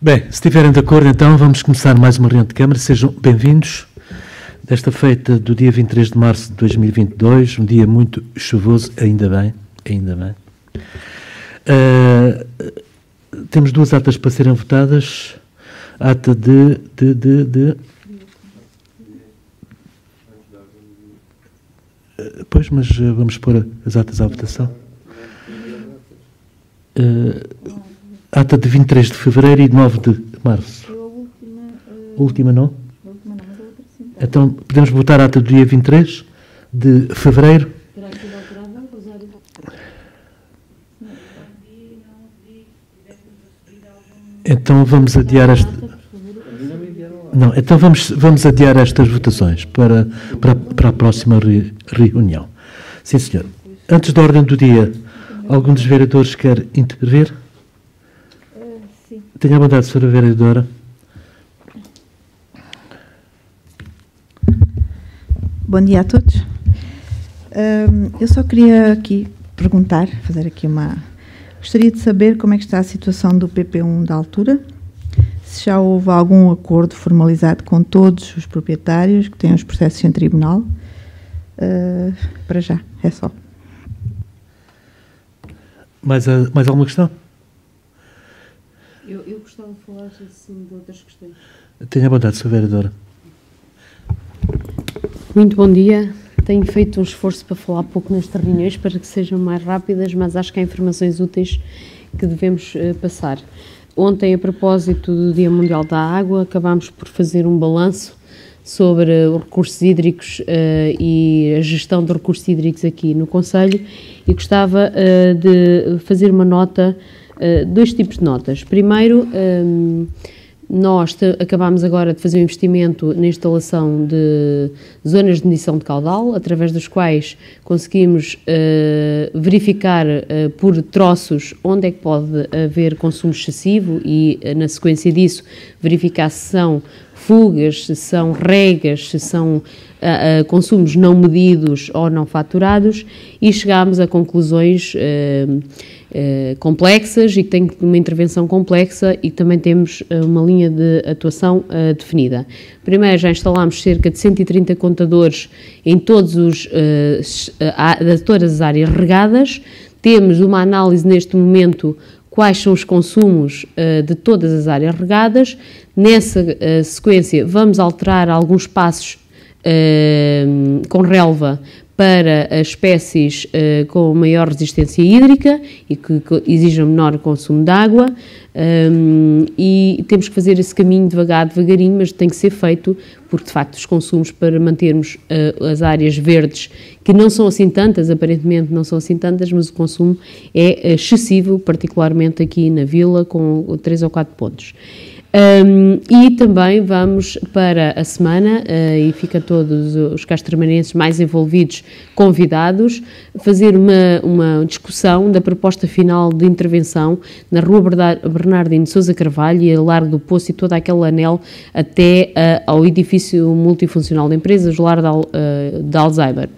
Bem, se estiverem de acordo, então vamos começar mais uma reunião de Câmara. Sejam bem-vindos. Desta feita do dia 23 de março de 2022, um dia muito chuvoso, ainda bem. Temos duas atas para serem votadas. Ata Pois, mas vamos pôr as atas à votação. Ata de 23 de fevereiro e de 9 de março. A última não? A última não, mas a outra sim. Então, podemos votar a ata do dia 23 de fevereiro? Terá sido alterada, Rosário? Então vamos adiar esta... Não, então vamos adiar estas votações para a próxima reunião. Sim, senhor. Antes da ordem do dia, algum dos vereadores quer intervir? Sim. Tenha a bondade, senhora vereadora. Bom dia a todos. Eu só queria aqui perguntar, fazer aqui uma... Gostaria de saber como é que está a situação do PP1 da altura, se já houve algum acordo formalizado com todos os proprietários que têm os processos em tribunal. Para já, é só. Mais alguma questão? Eu gostava de falar assim, de outras questões. Tenha a bondade, senhora vereadora. Muito bom dia. Tenho feito um esforço para falar pouco nestas reuniões para que sejam mais rápidas, mas acho que há informações úteis que devemos passar. Ontem, a propósito do Dia Mundial da Água, acabámos por fazer um balanço sobre os recursos hídricos e a gestão de recursos hídricos aqui no Conselho e gostava de fazer uma nota, dois tipos de notas. Primeiro, nós acabámos agora de fazer um investimento na instalação de zonas de medição de caudal, através dos quais conseguimos verificar por troços onde é que pode haver consumo excessivo e, na sequência disso, verificar se são fugas, se são regas, se são consumos não medidos ou não faturados, e chegámos a conclusões complexas e que têm uma intervenção complexa, e também temos uma linha de atuação definida. Primeiro, já instalámos cerca de 130 contadores em todas as áreas regadas. Temos uma análise neste momento quais são os consumos de todas as áreas regadas. Nessa sequência, vamos alterar alguns passos com relva para as espécies com maior resistência hídrica e que exijam menor consumo de água, e temos que fazer esse caminho devagarinho, mas tem que ser feito, porque de facto os consumos, para mantermos as áreas verdes, que não são assim tantas, aparentemente não são assim tantas, mas o consumo é excessivo, particularmente aqui na Vila, com 3 ou 4 pontos. E também vamos para a semana, e fica todos os castromanenses mais envolvidos convidados, fazer uma discussão da proposta final de intervenção na Rua Bernardino de Sousa Carvalho e a Largo do Poço e todo aquele anel até ao edifício multifuncional de empresas, o Lar de Alzheimer.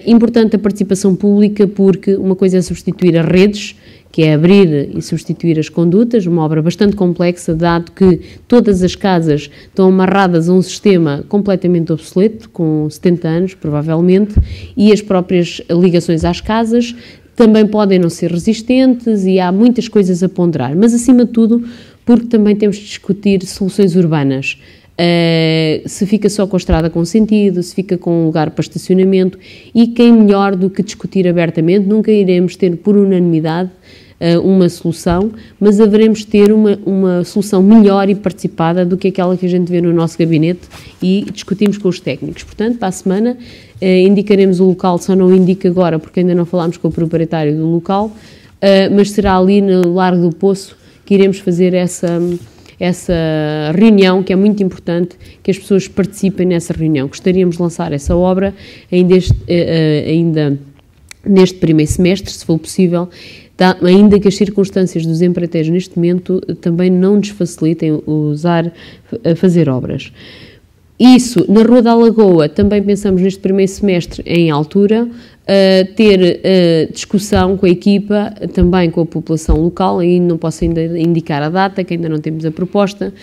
Importante a participação pública, porque uma coisa é substituir as redes, que é abrir e substituir as condutas, uma obra bastante complexa, dado que todas as casas estão amarradas a um sistema completamente obsoleto, com 70 anos, provavelmente, e as próprias ligações às casas também podem não ser resistentes, e há muitas coisas a ponderar, mas acima de tudo, porque também temos de discutir soluções urbanas. Se fica só com a estrada com sentido, se fica com um lugar para estacionamento, e quem melhor do que discutir abertamente. Nunca iremos ter por unanimidade uma solução, mas haveremos de ter uma solução melhor e participada do que aquela que a gente vê no nosso gabinete, e discutimos com os técnicos. Portanto, para a semana indicaremos o local, só não indico agora porque ainda não falámos com o proprietário do local, mas será ali no Largo do Poço que iremos fazer essa reunião, que é muito importante que as pessoas participem nessa reunião. Gostaríamos de lançar essa obra ainda neste primeiro semestre, se for possível, ainda que as circunstâncias dos empreiteiros neste momento também não nos facilitem fazer obras. Isso, na Rua da Lagoa, também pensamos neste primeiro semestre em altura, ter discussão com a equipa, também com a população local, e não posso ainda indicar a data, que ainda não temos a proposta,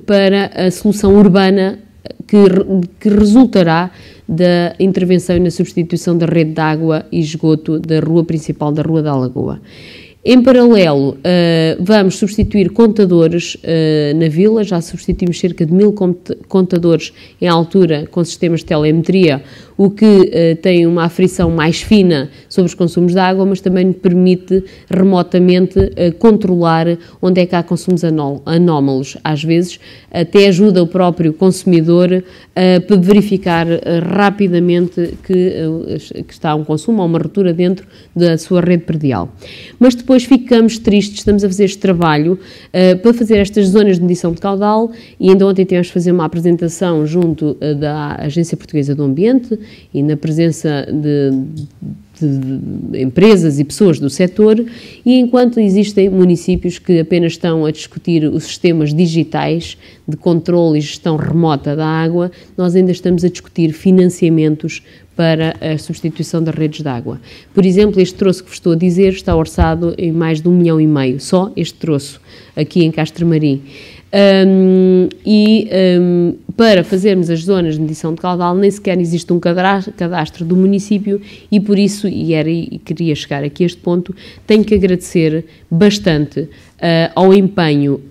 para a solução urbana que resultará da intervenção e na substituição da rede de água e esgoto da rua principal da Rua da Lagoa. Em paralelo, vamos substituir contadores na vila, já substituímos cerca de 1000 contadores em altura com sistemas de telemetria, o que tem uma aferição mais fina sobre os consumos de água, mas também permite remotamente controlar onde é que há consumos anómalos. Às vezes, até ajuda o próprio consumidor a verificar rapidamente que está um consumo ou uma ruptura dentro da sua rede predial. Mas depois ficamos tristes, estamos a fazer este trabalho para fazer estas zonas de medição de caudal, e ainda ontem tivemos de fazer uma apresentação junto da Agência Portuguesa do Ambiente e na presença de empresas e pessoas do setor, e enquanto existem municípios que apenas estão a discutir os sistemas digitais de controle e gestão remota da água, nós ainda estamos a discutir financiamentos para a substituição das redes de água. Por exemplo, este troço que vos estou a dizer está orçado em mais de 1,5 milhão, só este troço, aqui em Castramarim. Para fazermos as zonas de medição de caudal nem sequer existe um cadastro do município, e por isso, e queria chegar aqui a este ponto, tenho que agradecer bastante ao empenho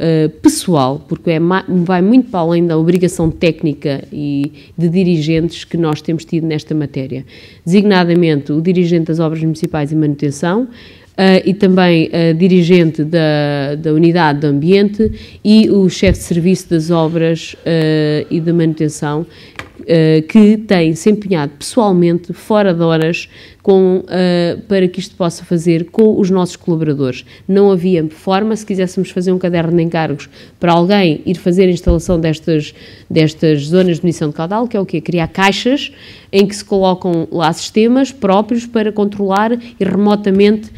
pessoal, porque vai muito para além da obrigação técnica e de dirigentes que nós temos tido nesta matéria, designadamente o dirigente das obras municipais e manutenção, e também a dirigente da unidade de ambiente e o chefe de serviço das obras e da manutenção, que tem se empenhado pessoalmente, fora de horas, para que isto possa fazer com os nossos colaboradores. Não havia forma, se quiséssemos fazer um caderno de encargos para alguém ir fazer a instalação destas zonas de medição de caudal, que é o quê? Criar caixas em que se colocam lá sistemas próprios para controlar e remotamente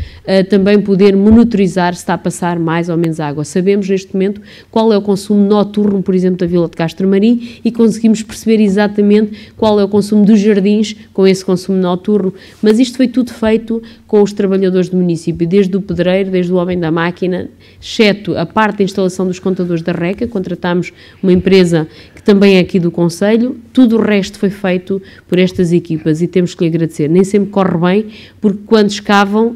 também poder monitorizar se está a passar mais ou menos água. Sabemos neste momento qual é o consumo noturno, por exemplo, da Vila de Castramarim, e conseguimos perceber exatamente qual é o consumo dos jardins com esse consumo noturno, mas isto foi tudo feito com os trabalhadores do município, desde o pedreiro, desde o homem da máquina, exceto a parte da instalação dos contadores da RECA. Contratámos uma empresa que também é aqui do Conselho, tudo o resto foi feito por estas equipas e temos que lhe agradecer. Nem sempre corre bem, porque quando escavam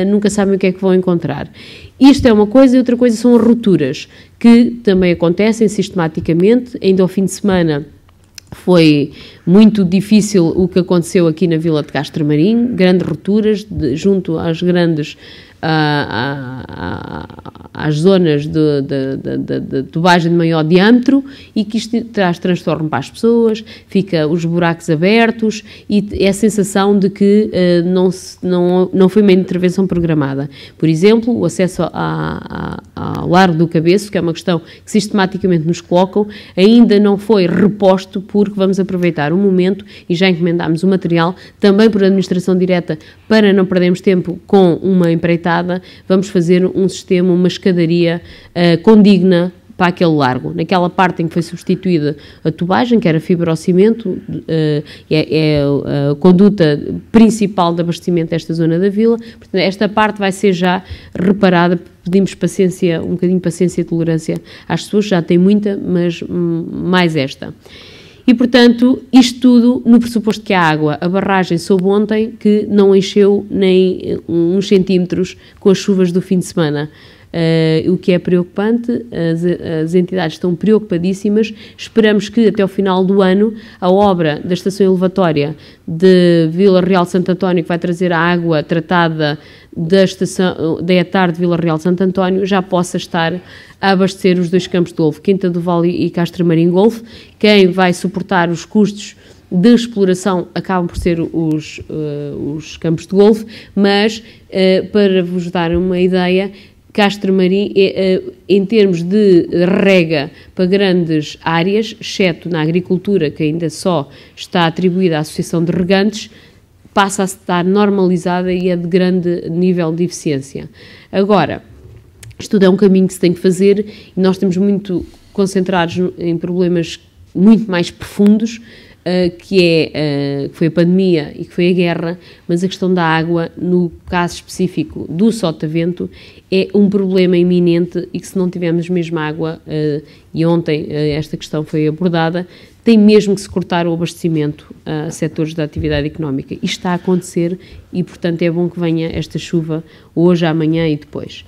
nunca sabem o que é que vão encontrar. Isto é uma coisa, e outra coisa são as rupturas, que também acontecem sistematicamente. Ainda ao fim de semana foi muito difícil o que aconteceu aqui na Vila de Castramarim, grandes rupturas junto às grandes às zonas de tubagem de maior diâmetro, e que isto traz transtorno para as pessoas, fica os buracos abertos e é a sensação de que não foi uma intervenção programada. Por exemplo, o acesso ao Largo do Cabeço, que é uma questão que sistematicamente nos colocam, ainda não foi reposto, porque vamos aproveitar o momento e já encomendámos o material, também por administração direta, para não perdermos tempo com uma empreitada. Vamos fazer um sistema, uma escadaria condigna para aquele largo. Naquela parte em que foi substituída a tubagem, que era fibrocimento, é a conduta principal de abastecimento desta zona da vila. Portanto, esta parte vai ser já reparada. Pedimos paciência, um bocadinho de paciência e tolerância às pessoas, já tem muita, mas mais esta. E, portanto, isto tudo no pressuposto que a água, a barragem soube ontem que não encheu nem uns centímetros com as chuvas do fim de semana. O que é preocupante, as entidades estão preocupadíssimas. Esperamos que até ao final do ano a obra da estação elevatória de Vila Real de Santo António, que vai trazer a água tratada da ETAR de Vila Real de Santo António, já possa estar a abastecer os dois campos de golfe, Quinta do Vale e Castramarim Golfe. Quem vai suportar os custos de exploração acabam por ser os campos de golfe, mas para vos dar uma ideia, Castramarim, em termos de rega para grandes áreas, exceto na agricultura, que ainda só está atribuída à Associação de Regantes, passa a estar normalizada e é de grande nível de eficiência. Agora, isto é um caminho que se tem que fazer e nós estamos muito concentrados em problemas muito mais profundos, que foi a pandemia e que foi a guerra, mas a questão da água, no caso específico do Sotavento, é um problema iminente e que se não tivermos mesmo água, e ontem esta questão foi abordada, tem mesmo que se cortar o abastecimento a setores da atividade económica. Isto está a acontecer e, portanto, é bom que venha esta chuva hoje, amanhã e depois.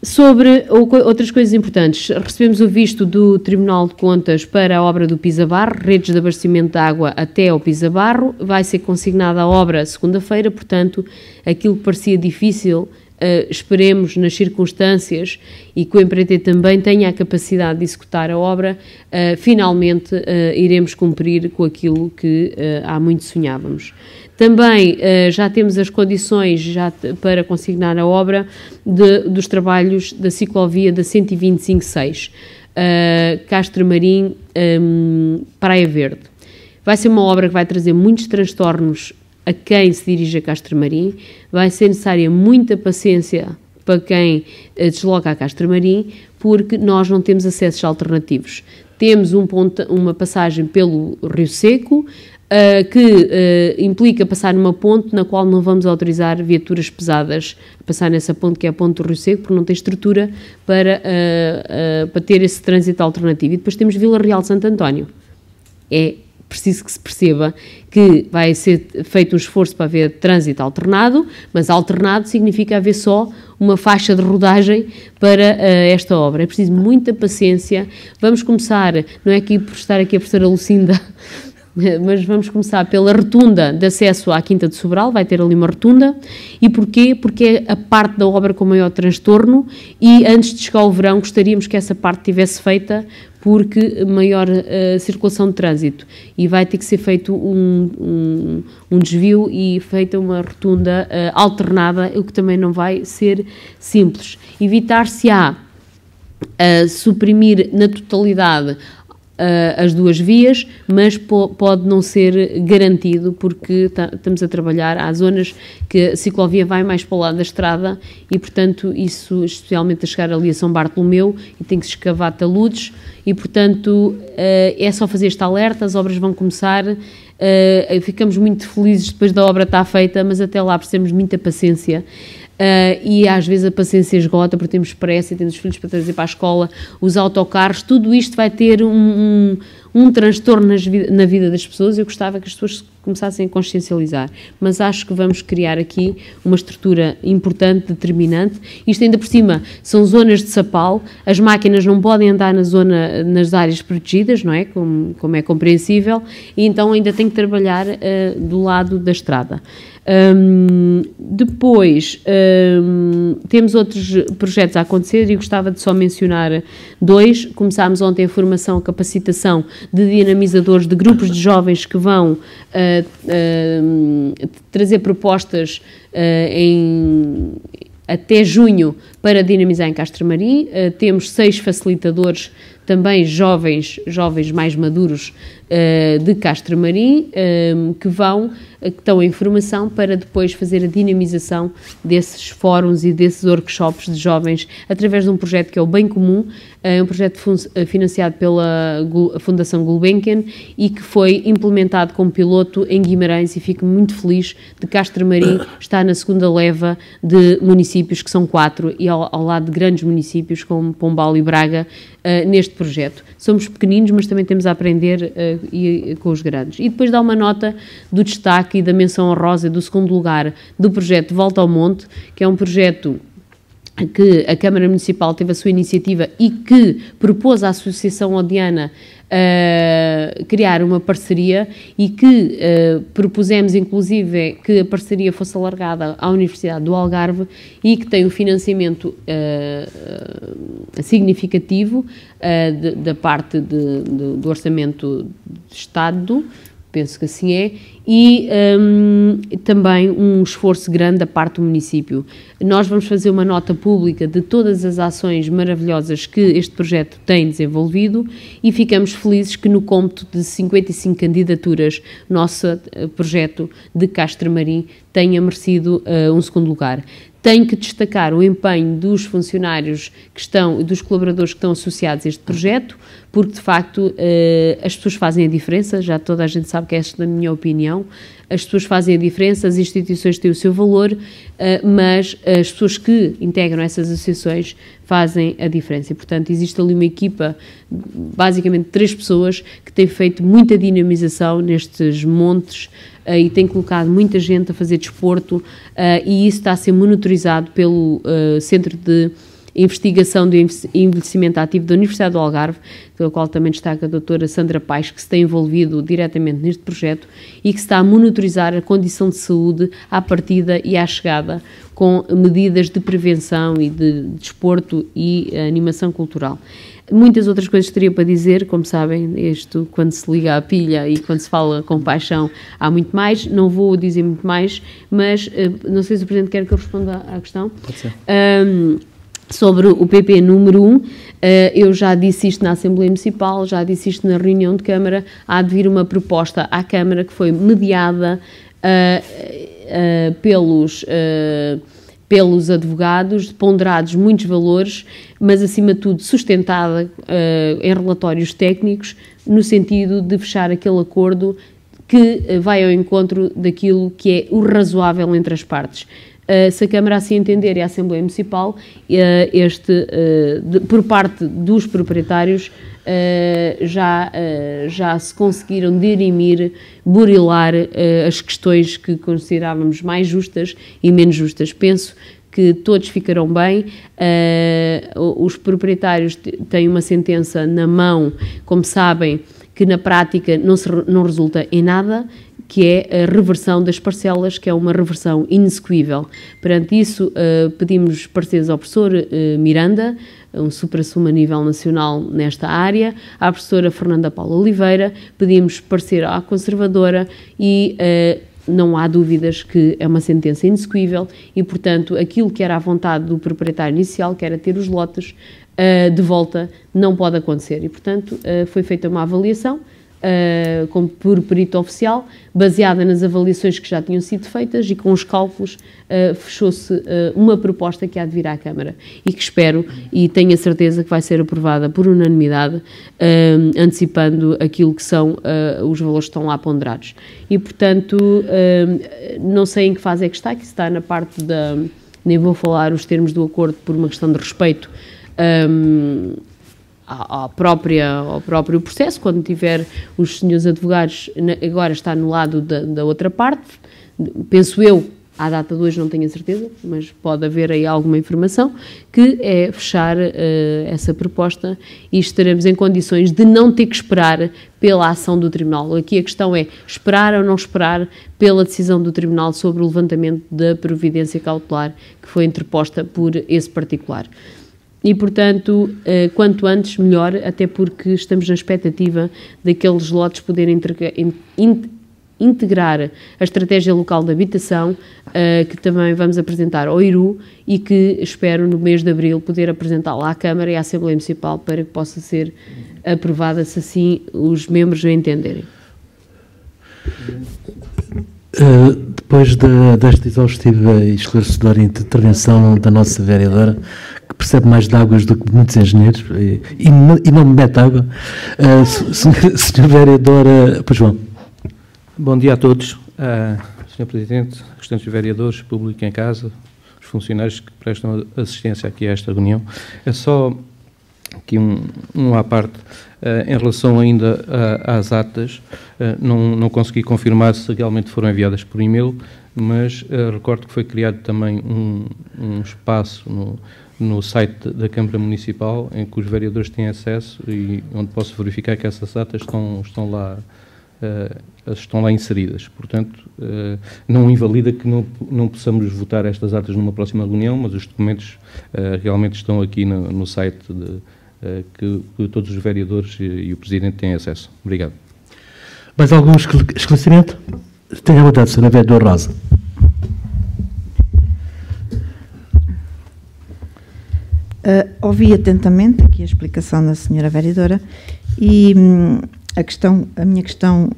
Sobre outras coisas importantes, recebemos o visto do Tribunal de Contas para a obra do Pisa-Barro, redes de abastecimento de água até ao Pisa-Barro, vai ser consignada a obra segunda-feira, portanto, aquilo que parecia difícil, esperemos nas circunstâncias e que o empreiteiro também tenha a capacidade de executar a obra, finalmente iremos cumprir com aquilo que há muito sonhávamos. Também já temos as condições para consignar a obra dos trabalhos da ciclovia da 125/6, Castro Marim, Praia Verde. Vai ser uma obra que vai trazer muitos transtornos a quem se dirige a Castro Marim, vai ser necessária muita paciência para quem desloca a Castro Marim, porque nós não temos acessos alternativos. Temos uma passagem pelo Rio Seco, que implica passar numa ponte na qual não vamos autorizar viaturas pesadas a passar nessa ponte, que é a ponte do Rio Seco, porque não tem estrutura para ter esse trânsito alternativo. E depois temos Vila Real de Santo António. É preciso que se perceba que vai ser feito um esforço para haver trânsito alternado, mas alternado significa haver só uma faixa de rodagem para esta obra. É preciso muita paciência. Vamos começar, não é aqui por estar aqui a professora Lucinda, mas vamos começar pela rotunda de acesso à Quinta de Sobral, vai ter ali uma rotunda. E porquê? Porque é a parte da obra com maior transtorno e antes de chegar ao verão gostaríamos que essa parte tivesse feita, porque maior circulação de trânsito e vai ter que ser feito um desvio e feita uma rotunda alternada, o que também não vai ser simples. Evitar-se-á suprimir na totalidade as duas vias, mas pode não ser garantido, porque estamos a trabalhar, há zonas que a ciclovia vai mais para o lado da estrada e, portanto, isso, especialmente a chegar ali a São Bartolomeu, e tem que se escavar taludes, e, portanto, é só fazer este alerta, as obras vão começar, ficamos muito felizes depois da obra estar feita, mas até lá precisamos de muita paciência. E às vezes a paciência esgota porque temos pressa e temos os filhos para trazer para a escola, os autocarros, tudo isto vai ter um transtorno na vida das pessoas. Eu gostava que as pessoas começassem a consciencializar, mas acho que vamos criar aqui uma estrutura importante, determinante. Isto ainda por cima são zonas de sapal, as máquinas não podem andar nas áreas protegidas, não é? Como é compreensível, e então ainda tem que trabalhar do lado da estrada. Depois temos outros projetos a acontecer e gostava de só mencionar dois. Começámos ontem a formação, a capacitação de dinamizadores de grupos de jovens que vão trazer propostas até junho para dinamizar em Castro Marim. Temos 6 facilitadores, também jovens mais maduros de Castro Marim, que estão em formação para depois fazer a dinamização desses fóruns e desses workshops de jovens através de um projeto que é o Bem Comum, um projeto financiado pela Fundação Gulbenkian e que foi implementado como piloto em Guimarães, e fico muito feliz de Castro Marim estar na segunda leva de municípios, que são 4, e ao lado de grandes municípios como Pombal e Braga, neste projeto. Somos pequeninos, mas também temos a aprender com os grandes. E depois dá uma nota do destaque e da menção honrosa do segundo lugar do projeto Volta ao Monte, que é um projeto que a Câmara Municipal teve a sua iniciativa e que propôs à Associação Odiana criar uma parceria, e que propusemos inclusive que a parceria fosse alargada à Universidade do Algarve, e que tem um financiamento significativo da parte do orçamento de Estado, penso que assim é, e também um esforço grande da parte do município. Nós vamos fazer uma nota pública de todas as ações maravilhosas que este projeto tem desenvolvido, e ficamos felizes que no cômputo de 55 candidaturas, nosso projeto de Castro Marim tenha merecido um segundo lugar. Tenho que destacar o empenho dos funcionários dos colaboradores que estão associados a este projeto, porque de facto as pessoas fazem a diferença, já toda a gente sabe que esta é a minha opinião, as pessoas fazem a diferença, as instituições têm o seu valor, mas as pessoas que integram essas associações fazem a diferença. E, portanto, existe ali uma equipa, basicamente 3 pessoas, que têm feito muita dinamização nestes montes e têm colocado muita gente a fazer desporto, e isso está a ser monitorizado pelo Centro de Investigação do Envelhecimento Ativo da Universidade do Algarve, pela qual também destaca a doutora Sandra Paes, que se tem envolvido diretamente neste projeto e que se está a monitorizar a condição de saúde à partida e à chegada, com medidas de prevenção e de desporto e animação cultural. Muitas outras coisas teria para dizer, como sabem, isto quando se liga à pilha e quando se fala com paixão há muito mais, não vou dizer muito mais, mas não sei se o Presidente quer que eu responda à questão. Pode ser. Sobre o PP número 1, eu já disse isto na Assembleia Municipal, já disse isto na reunião de Câmara, há de vir uma proposta à Câmara que foi mediada pelos advogados, ponderados muitos valores, mas acima de tudo sustentada em relatórios técnicos, no sentido de fechar aquele acordo que vai ao encontro daquilo que é o razoável entre as partes. Se a Câmara assim entender e a Assembleia Municipal, por parte dos proprietários, já se conseguiram dirimir, burilar as questões que considerávamos mais justas e menos justas. Penso que todos ficarão bem. Os proprietários têm uma sentença na mão, como sabem, que na prática não resulta em nada, que é a reversão das parcelas, que é uma reversão inexequível. Perante isso, pedimos pareceres ao professor Miranda, um supra-sumo a nível nacional nesta área, à professora Fernanda Paula Oliveira, pedimos parecer à conservadora e não há dúvidas que é uma sentença inexequível e, portanto, aquilo que era a vontade do proprietário inicial, que era ter os lotes de volta, não pode acontecer. E, portanto, foi feita uma avaliação por perito oficial, baseada nas avaliações que já tinham sido feitas e com os cálculos fechou-se uma proposta que há de vir à Câmara e que espero e tenho a certeza que vai ser aprovada por unanimidade, antecipando aquilo que são os valores que estão lá ponderados. E, portanto, não sei em que fase é que está, que está na parte da... nem vou falar os termos do acordo por uma questão de respeito ao próprio processo, quando tiver os senhores advogados, agora está no lado da outra parte, penso eu, à data de hoje não tenho a certeza, mas pode haver aí alguma informação, que é fechar essa proposta e estaremos em condições de não ter que esperar pela ação do Tribunal. Aqui a questão é esperar ou não esperar pela decisão do Tribunal sobre o levantamento da providência cautelar que foi interposta por esse particular. E, portanto, quanto antes, melhor, até porque estamos na expectativa daqueles lotes poderem integrar a estratégia local de habitação, que também vamos apresentar ao IRU e que espero no mês de abril poder apresentá-la à Câmara e à Assembleia Municipal para que possa ser aprovada, se assim os membros o entenderem. Depois desta exaustiva e esclarecedora intervenção da nossa vereadora, que percebe mais de águas do que muitos engenheiros e não me mete água, senhora vereadora, pois João. Bom dia a todos, Sr. Presidente, restantes vereadores, público em casa, os funcionários que prestam assistência aqui a esta reunião. É só aqui à parte, em relação ainda às atas, não consegui confirmar se realmente foram enviadas por e-mail, mas recordo que foi criado também um espaço no site da Câmara Municipal em que os vereadores têm acesso e onde posso verificar que essas atas estão lá inseridas. Portanto, não invalida que não possamos votar estas atas numa próxima reunião, mas os documentos realmente estão aqui no site que todos os vereadores e o Presidente têm acesso. Obrigado. Mais algum esclarecimento? Tenha a vontade, Sra. Vereadora Rosa. Ouvi atentamente aqui a explicação da Sra. Vereadora e a minha questão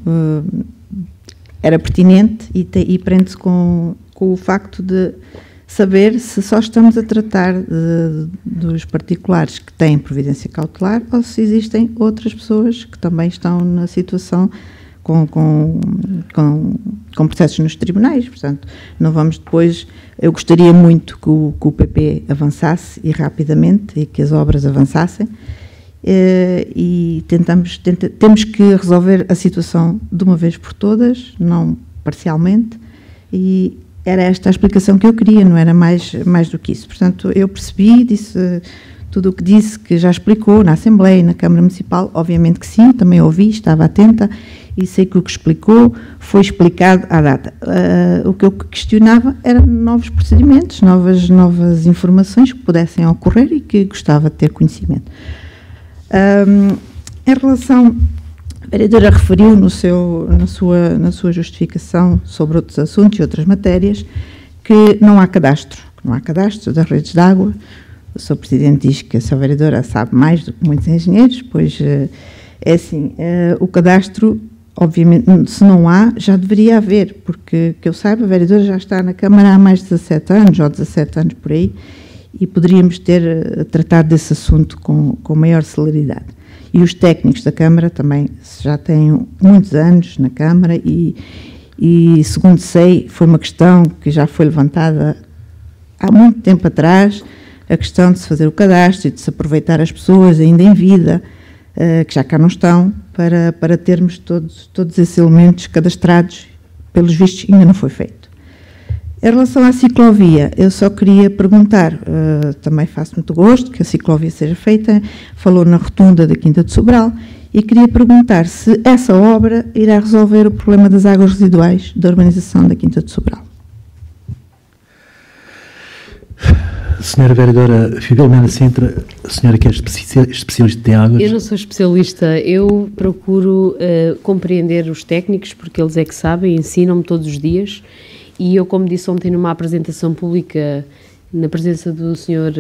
era pertinente e prende-se com o facto saber se só estamos a tratar dos particulares que têm providência cautelar ou se existem outras pessoas que também estão na situação com processos nos tribunais. Portanto, não vamos depois... Eu gostaria muito que o PP avançasse e rapidamente, e que as obras avançassem, e temos que resolver a situação de uma vez por todas, não parcialmente, e era esta a explicação que eu queria, não era mais do que isso. Portanto, eu percebi, disse tudo o que disse, que já explicou na Assembleia e na Câmara Municipal, obviamente que sim, também ouvi, estava atenta, e sei que o que explicou foi explicado à data. O que eu questionava eram novos procedimentos, novas informações que pudessem ocorrer e que gostava de ter conhecimento. Em relação... A vereadora referiu na sua justificação sobre outros assuntos e outras matérias que não há cadastro das redes de água. O Sr. Presidente diz que a Sra. Vereadora sabe mais do que muitos engenheiros, pois é assim, o cadastro, obviamente, se não há, já deveria haver, porque, que eu saiba, a vereadora já está na Câmara há mais de 17 anos, ou 17 anos por aí, e poderíamos ter tratado desse assunto com maior celeridade. E os técnicos da Câmara também já têm muitos anos na Câmara e, segundo sei, foi uma questão que já foi levantada há muito tempo atrás, a questão de se fazer o cadastro e de se aproveitar as pessoas ainda em vida, que já cá não estão, para termos todos esses elementos cadastrados. Pelos vistos, ainda não foi feito. Em relação à ciclovia, eu só queria perguntar, também faço muito gosto que a ciclovia seja feita, falou na rotunda da Quinta de Sobral, e queria perguntar se essa obra irá resolver o problema das águas residuais da urbanização da Quinta de Sobral. Senhora Vereadora Filomena Sintra, a senhora que é especialista em águas? Eu não sou especialista, eu procuro compreender os técnicos, porque eles é que sabem, ensinam-me todos os dias. E eu, como disse ontem numa apresentação pública, na presença do Sr.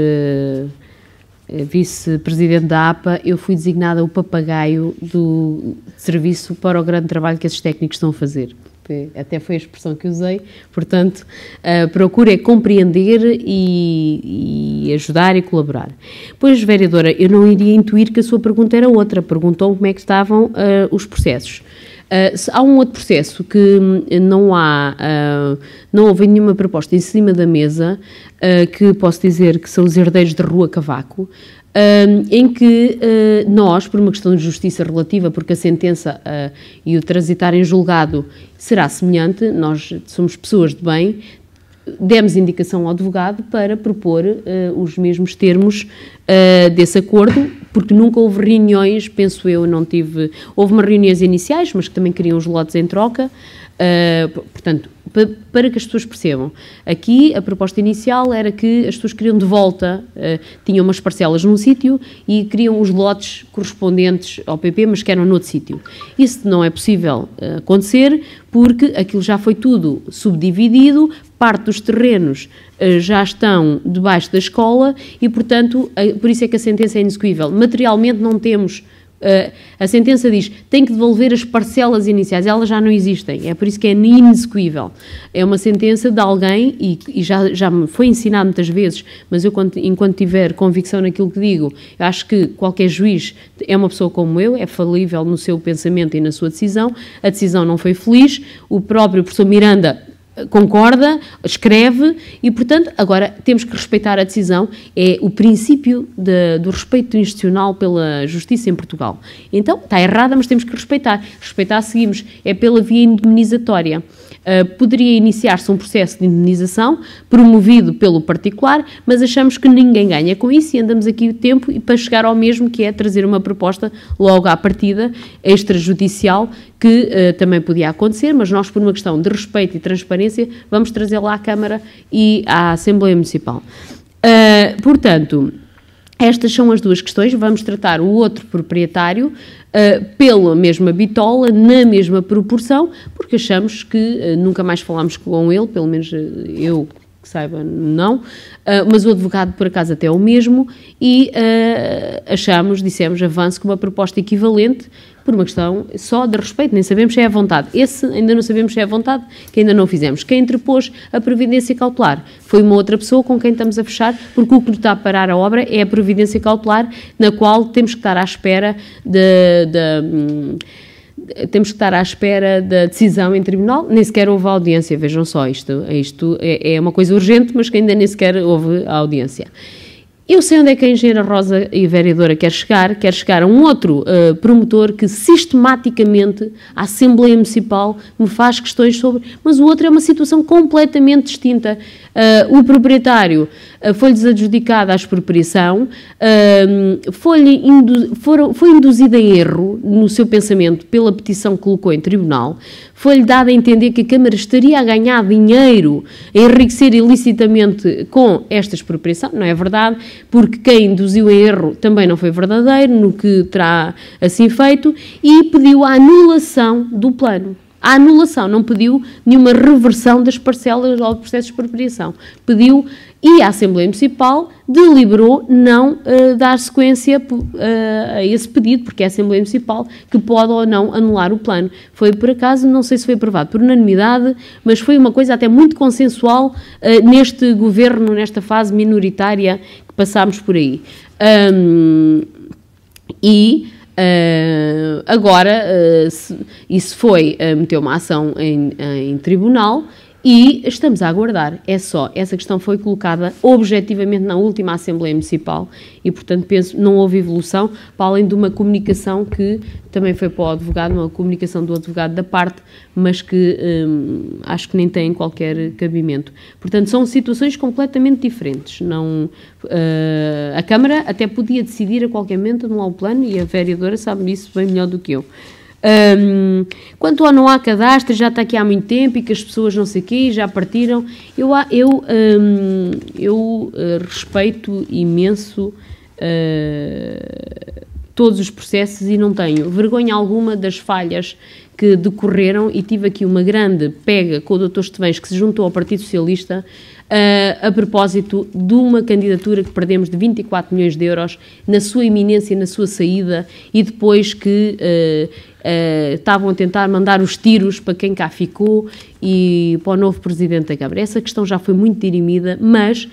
Vice-Presidente da APA, eu fui designada o papagaio do serviço para o grande trabalho que esses técnicos estão a fazer. Até foi a expressão que usei. Portanto, procuro é compreender e ajudar e colaborar. Pois, vereadora, eu não iria intuir que a sua pergunta era outra. Perguntou como é que estavam os processos. Há um outro processo que não houve nenhuma proposta em cima da mesa, que posso dizer que são os herdeiros da Rua Cavaco, em que nós, por uma questão de justiça relativa, porque a sentença e o transitar em julgado será semelhante, nós somos pessoas de bem, demos indicação ao advogado para propor os mesmos termos desse acordo, porque nunca houve reuniões, penso eu, houve umas reuniões iniciais, mas que também queriam os lotes em troca, portanto, para que as pessoas percebam, aqui a proposta inicial era que as pessoas queriam de volta, tinham umas parcelas num sítio e queriam os lotes correspondentes ao PP, mas que eram noutro sítio. Isso não é possível acontecer, porque aquilo já foi tudo subdividido, parte dos terrenos já estão debaixo da escola e, portanto, por isso é que a sentença é inexecuível. Materialmente não temos... a sentença diz tem que devolver as parcelas iniciais, elas já não existem, é por isso que é inexecuível. É uma sentença de alguém, e já me foi ensinado muitas vezes, mas eu, enquanto tiver convicção naquilo que digo, eu acho que qualquer juiz é uma pessoa como eu, é falível no seu pensamento e na sua decisão. A decisão não foi feliz, o próprio professor Miranda concorda, escreve e, portanto, agora temos que respeitar a decisão, é o princípio do respeito institucional pela justiça em Portugal. Então, está errada, mas temos que respeitar. Respeitar, seguimos, é pela via indemnizatória. Poderia iniciar-se um processo de indemnização promovido pelo particular, mas achamos que ninguém ganha com isso e andamos aqui o tempo e para chegar ao mesmo, que é trazer uma proposta logo à partida, extrajudicial, que também podia acontecer, mas nós, por uma questão de respeito e transparência, vamos trazê-la à Câmara e à Assembleia Municipal. Portanto, estas são as duas questões. Vamos tratar o outro proprietário pela mesma bitola, na mesma proporção, porque achamos que nunca mais falámos com ele, pelo menos eu que saiba, não, mas o advogado, por acaso, até é o mesmo, e dissemos, avance com uma proposta equivalente, por uma questão só de respeito, nem sabemos se é à vontade. Esse ainda não sabemos se é à vontade, que ainda não fizemos. Quem interpôs a previdência cautelar foi uma outra pessoa com quem estamos a fechar, porque o que está a parar a obra é a previdência cautelar, na qual temos que estar à espera da decisão em tribunal. Nem sequer houve audiência, vejam só, isto é uma coisa urgente, mas que ainda nem sequer houve a audiência. Eu sei onde é que a engenheira Rosa e a vereadora quer chegar a um outro promotor que sistematicamente a Assembleia Municipal me faz questões sobre, mas o outro é uma situação completamente distinta. O proprietário foi-lhes adjudicada a expropriação, foi induzida em erro no seu pensamento pela petição que colocou em tribunal, foi-lhe dado a entender que a Câmara estaria a ganhar dinheiro, a enriquecer ilicitamente com esta expropriação. Não é verdade, porque quem induziu em erro também não foi verdadeiro no que terá assim feito, e pediu a anulação do plano. A anulação, não pediu nenhuma reversão das parcelas ao processo de expropriação. Pediu, e a Assembleia Municipal deliberou não dar sequência a esse pedido, porque é a Assembleia Municipal que pode ou não anular o plano. Foi, por acaso, não sei se foi aprovado por unanimidade, mas foi uma coisa até muito consensual neste governo, nesta fase minoritária que passámos por aí. Agora, isso foi meter uma ação em tribunal e estamos a aguardar. É só, essa questão foi colocada objetivamente na última Assembleia Municipal e, portanto, penso não houve evolução, para além de uma comunicação que também foi para o advogado, uma comunicação do advogado da parte, mas que acho que nem tem qualquer cabimento. Portanto, são situações completamente diferentes. Não, a Câmara até podia decidir a qualquer momento anular o plano, e a vereadora sabe disso bem melhor do que eu. Quanto ao não há cadastro, já está aqui há muito tempo e que as pessoas não sei o quê, já partiram, eu respeito imenso todos os processos e não tenho vergonha alguma das falhas que decorreram, e tive aqui uma grande pega com o Dr. Estevães, que se juntou ao Partido Socialista a propósito de uma candidatura que perdemos de 24 milhões de euros na sua iminência, na sua saída, e depois que estavam a tentar mandar os tiros para quem cá ficou e para o novo Presidente da Câmara. Essa questão já foi muito dirimida, mas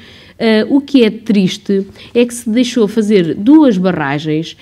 o que é triste é que se deixou fazer duas barragens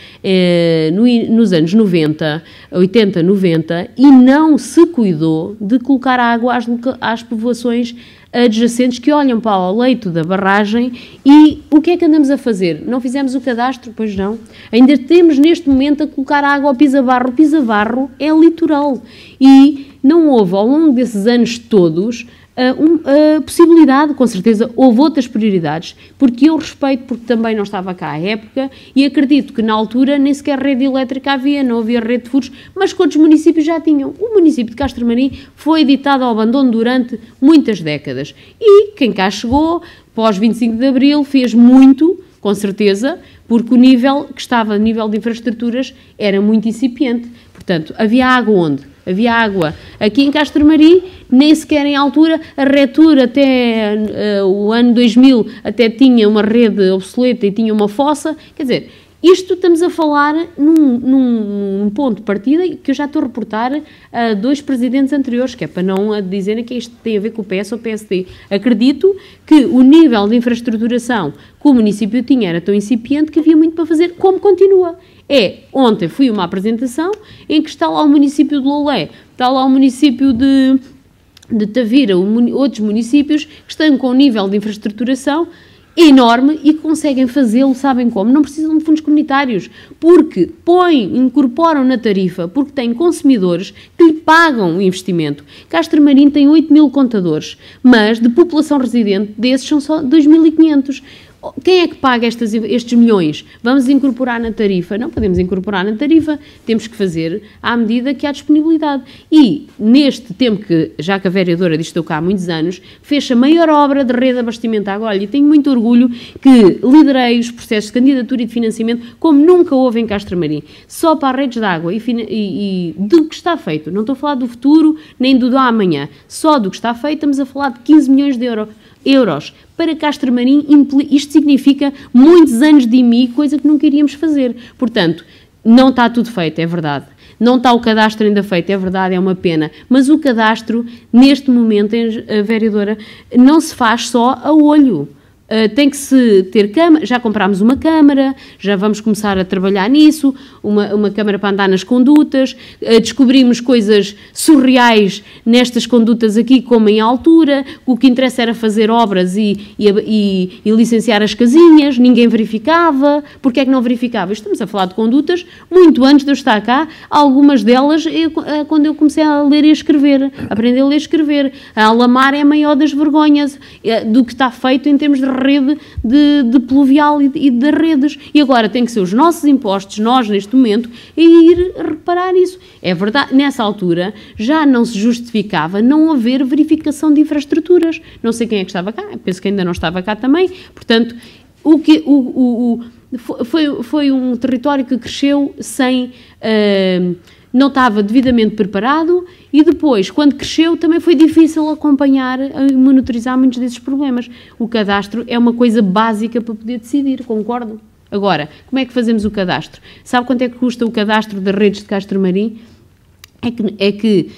nos anos 90, 80, 90, e não se cuidou de colocar água às povoações adjacentes que olham para o leito da barragem. E o que é que andamos a fazer? Não fizemos o cadastro? Pois não. Ainda temos neste momento a colocar água ao Pisabarro. O Pisabarro é litoral e não houve ao longo desses anos todos a possibilidade, com certeza houve outras prioridades, porque eu respeito, porque também não estava cá à época, e acredito que na altura nem sequer rede elétrica havia, não havia rede de furos, mas quantos municípios já tinham? O município de Castro Marim foi ditado ao abandono durante muitas décadas, e quem cá chegou, pós 25 de Abril, fez muito, com certeza, porque o nível que estava, nível de infraestruturas, era muito incipiente. Portanto, havia água onde? Havia água aqui em Castro Marim, nem sequer em altura. A Retur até o ano 2000 até tinha uma rede obsoleta e tinha uma fossa. Quer dizer, isto estamos a falar num ponto de partida que eu já estou a reportar a dois presidentes anteriores, que é para não dizerem que isto tem a ver com o PS ou o PSD. Acredito que o nível de infraestruturação que o município tinha era tão incipiente que havia muito para fazer, como continua. Ontem fui a uma apresentação em que está lá o município de Loulé, está lá o município de Tavira, outros municípios que estão com um nível de infraestruturação enorme e que conseguem fazê-lo, sabem como? Não precisam de fundos comunitários, porque incorporam na tarifa, porque têm consumidores que lhe pagam o investimento. Castro Marim tem 8.000 contadores, mas de população residente, desses são só 2.500. Quem é que paga estes milhões? Vamos incorporar na tarifa? Não podemos incorporar na tarifa, temos que fazer à medida que há disponibilidade. E neste tempo já que a vereadora diz que estou cá há muitos anos, fez a maior obra de rede de abastecimento de água. Olha, e tenho muito orgulho que liderei os processos de candidatura e de financiamento como nunca houve em Castro Marim. Só para redes de água e do que está feito. Não estou a falar do futuro nem do amanhã. Só do que está feito estamos a falar de 15 milhões de euros. euros. Para Castromarim, isto significa muitos anos de IMI, coisa que nunca iríamos fazer. Portanto, não está tudo feito, é verdade. Não está o cadastro ainda feito, é verdade, é uma pena. Mas o cadastro, neste momento, vereadora, não se faz só a olho. Tem que se ter câmara, já comprámos uma câmara, já vamos começar a trabalhar nisso, uma câmara para andar nas condutas, descobrimos coisas surreais nestas condutas aqui, como em altura, o que interessa era fazer obras e licenciar as casinhas, ninguém verificava. Porquê é que não verificava? Estamos a falar de condutas muito antes de eu estar cá, algumas delas quando eu comecei a ler e a escrever, aprender a ler e escrever. A Alamar é a maior das vergonhas do que está feito em termos de rede de pluvial e de redes. E agora tem que ser os nossos impostos, nós neste momento, a ir reparar isso. É verdade, nessa altura já não se justificava não haver verificação de infraestruturas. Não sei quem é que estava cá, penso que ainda não estava cá também. Portanto, foi um território que cresceu sem... não estava devidamente preparado e depois, quando cresceu, também foi difícil acompanhar e monitorizar muitos desses problemas. O cadastro é uma coisa básica para poder decidir, concordo? Agora, como é que fazemos o cadastro? Sabe quanto é que custa o cadastro das redes de Castromarim? É que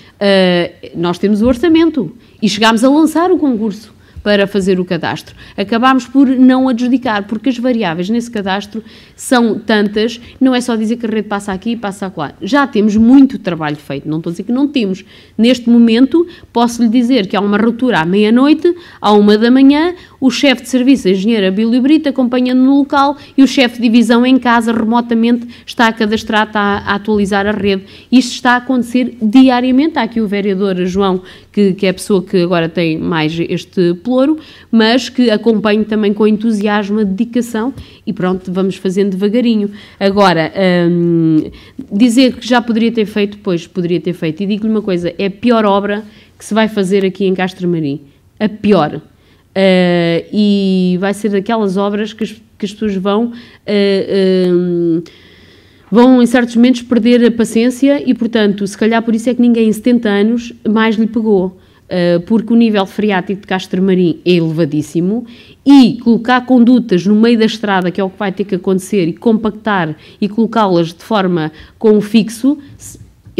nós temos o orçamento e chegámos a lançar o concurso para fazer o cadastro. Acabámos por não adjudicar, porque as variáveis nesse cadastro são tantas, não é só dizer que a rede passa aqui e passa lá. Já temos muito trabalho feito, não estou a dizer que não temos. Neste momento, posso-lhe dizer que há uma ruptura à meia-noite, à 1 da manhã, o chefe de serviço, a engenheira Bílio Brito, acompanhando no local e o chefe de divisão em casa, remotamente, está a cadastrar, está a atualizar a rede. Isto está a acontecer diariamente. Há aqui o vereador João, que é a pessoa que agora tem mais este ploro, mas que acompanho também com entusiasmo a dedicação e pronto, vamos fazendo devagarinho. Agora, dizer que já poderia ter feito, pois poderia ter feito. E digo-lhe uma coisa, é a pior obra que se vai fazer aqui em Castromarim. A pior. E vai ser daquelas obras que as pessoas vão em certos momentos perder a paciência e, portanto, se calhar por isso é que ninguém em 70 anos mais lhe pegou, porque o nível freático de Castromarim é elevadíssimo e colocar condutas no meio da estrada, que é o que vai ter que acontecer, e compactar e colocá-las de forma com um fixo,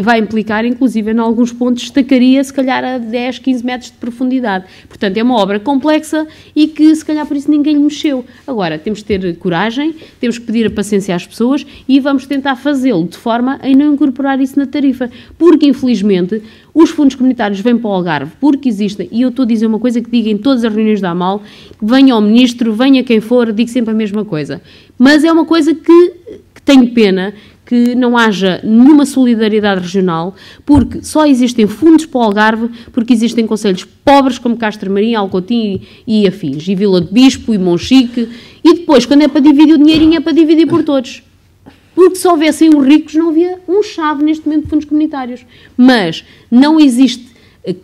vai implicar, inclusive, em alguns pontos, estacaria, se calhar, a 10, 15 metros de profundidade. Portanto, é uma obra complexa e que, se calhar, por isso ninguém lhe mexeu. Agora, temos que ter coragem, temos que pedir a paciência às pessoas e vamos tentar fazê-lo de forma a não incorporar isso na tarifa. Porque, infelizmente, os fundos comunitários vêm para o Algarve, porque existem, e eu estou a dizer uma coisa que digo em todas as reuniões da AMAL, venha ao Ministro, venha quem for, digo sempre a mesma coisa. Mas é uma coisa que tenho pena que não haja nenhuma solidariedade regional, porque só existem fundos para o Algarve, porque existem concelhos pobres como Castromarim, Alcotim e afins, e Vila de Bispo e Monchique, e depois, quando é para dividir o dinheirinho, é para dividir por todos. Porque se houvessem os ricos, não havia um chave neste momento de fundos comunitários. Mas não existe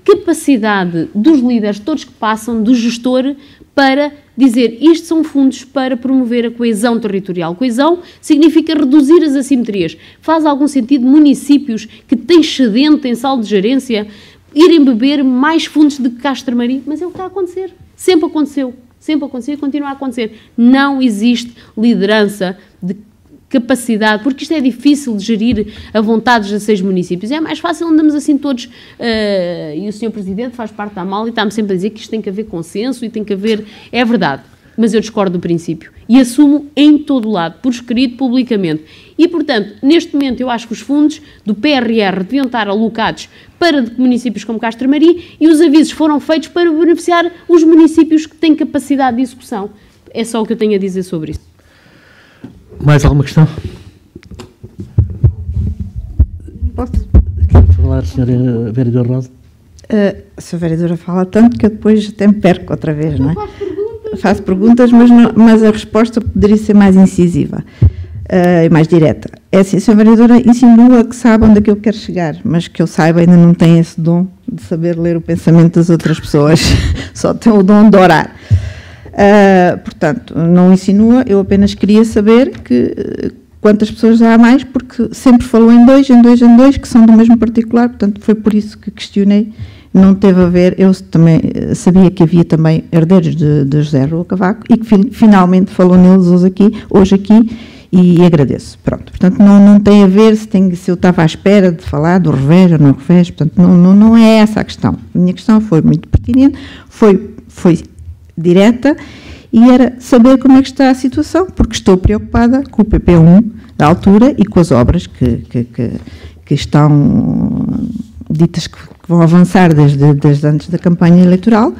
capacidade dos líderes, todos que passam, do gestor, para dizer isto são fundos para promover a coesão territorial. Coesão significa reduzir as assimetrias. Faz algum sentido municípios que têm excedente em saldo de gerência irem beber mais fundos de Castromarim? Mas é o que está a acontecer. Sempre aconteceu e continua a acontecer. Não existe liderança de capacidade, porque isto é difícil de gerir a vontade dos 16 municípios. É mais fácil, andamos assim todos, e o Sr. Presidente faz parte da AMAL e está-me sempre a dizer que isto tem que haver consenso e tem que haver... É verdade, mas eu discordo do princípio. E assumo em todo o lado, por escrito, publicamente. E, portanto, neste momento eu acho que os fundos do PRR deviam estar alocados para municípios como Castromarim e os avisos foram feitos para beneficiar os municípios que têm capacidade de execução. É só o que eu tenho a dizer sobre isso. Mais alguma questão? Posso? Quer falar, Sra. Vereadora Rosa? A Sra. Vereadora fala tanto que eu depois até me perco outra vez, não é? Faço perguntas, mas a resposta poderia ser mais incisiva e mais direta. É assim, a Sra. Vereadora insinua que sabe onde é que eu quero chegar, mas que eu saiba ainda não tem esse dom de saber ler o pensamento das outras pessoas, só tem o dom de orar. Portanto, não insinua, eu apenas queria saber quantas pessoas há mais, porque sempre falou em dois, que são do mesmo particular, portanto, foi por isso que questionei não teve a ver, eu também sabia que havia também herdeiros de José Rua Cavaco e que finalmente falou neles hoje aqui e agradeço. Pronto, portanto, não tem a ver se eu estava à espera de falar do revés ou não revés, portanto, não é essa a questão. A minha questão foi muito pertinente, foi direta e era saber como é que está a situação, porque estou preocupada com o PP1 da altura e com as obras que estão ditas que vão avançar desde antes da campanha eleitoral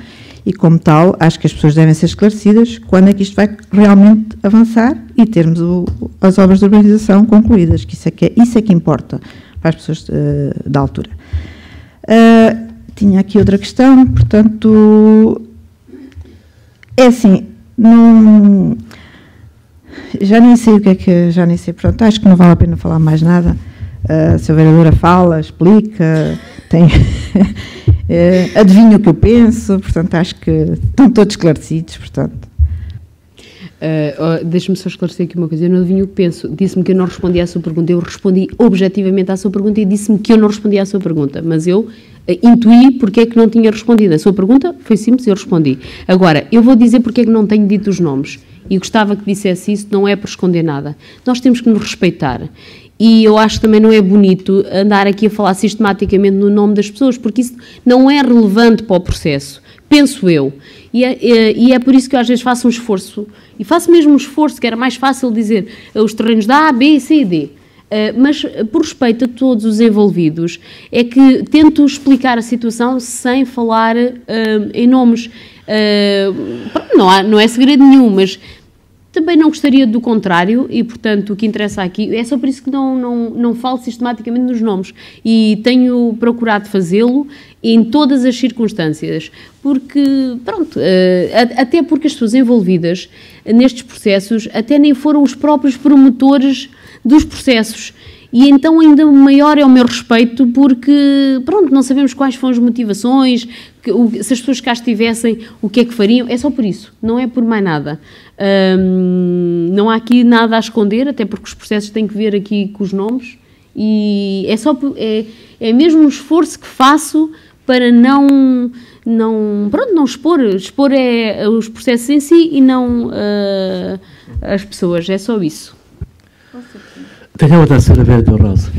e, como tal, acho que as pessoas devem ser esclarecidas quando é que isto vai realmente avançar e termos as obras de urbanização concluídas, que isso é que importa para as pessoas da altura. Tinha aqui outra questão, portanto, é assim, já nem sei pronto, acho que não vale a pena falar mais nada. Se a vereadora fala, explica, adivinha o que eu penso, portanto, acho que estão todos esclarecidos, portanto. Deixa-me só esclarecer aqui uma coisa, eu não adivinho o que penso, disse-me que eu não respondi à sua pergunta, eu respondi objetivamente à sua pergunta e disse-me que eu não respondi à sua pergunta, mas eu intuí porque é que não tinha respondido. A sua pergunta foi simples e eu respondi. Agora, eu vou dizer porque é que não tenho dito os nomes e gostava que dissesse isso, não é por esconder nada. Nós temos que nos respeitar. E eu acho que também não é bonito andar aqui a falar sistematicamente no nome das pessoas, porque isso não é relevante para o processo, penso eu. E é por isso que eu às vezes faço um esforço, e faço mesmo um esforço, que era mais fácil dizer os terrenos da A, B, C e D. Mas, por respeito a todos os envolvidos, é que tento explicar a situação sem falar em nomes. Não é segredo nenhum, mas também não gostaria do contrário e, portanto, o que interessa aqui é só por isso que não falo sistematicamente nos nomes e tenho procurado fazê-lo em todas as circunstâncias, porque, pronto, até porque as pessoas envolvidas nestes processos até nem foram os próprios promotores dos processos. E então ainda maior é o meu respeito porque, pronto, não sabemos quais foram as motivações, se as pessoas cá estivessem, o que é que fariam, é só por isso, não é por mais nada. Não há aqui nada a esconder, até porque os processos têm que ver aqui com os nomes e é mesmo um esforço que faço para não expor os processos em si e não as pessoas, é só isso. Tenha outra, Sra. Vereadora Rosa.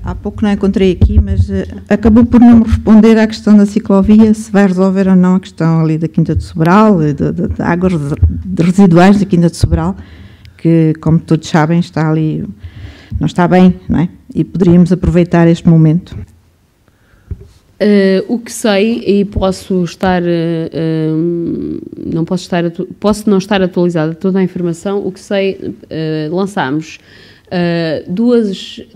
Há pouco não encontrei aqui, mas acabou por não me responder à questão da ciclovia, se vai resolver ou não a questão ali da Quinta de Sobral, de águas residuais da Quinta de Sobral, que, como todos sabem, está ali, não está bem, não é? E poderíamos aproveitar este momento. O que sei, e posso não estar atualizada toda a informação, o que sei, lançámos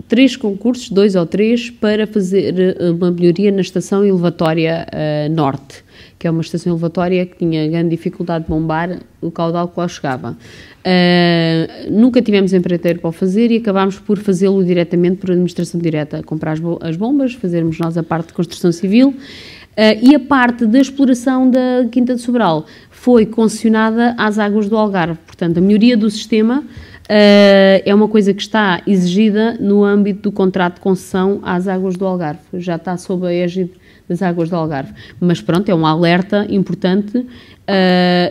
3 concursos, 2 ou 3, para fazer uma melhoria na estação elevatória norte, que é uma estação elevatória que tinha grande dificuldade de bombar o caudal que lá chegava. Nunca tivemos empreiteiro para o fazer e acabámos por fazê-lo diretamente por administração direta, comprar as bombas, fazermos nós a parte de construção civil, e a parte da exploração da Quinta de Sobral foi concessionada às águas do Algarve. Portanto, a melhoria do sistema é uma coisa que está exigida no âmbito do contrato de concessão às águas do Algarve, já está sob a égide das águas do Algarve, mas pronto, é um alerta importante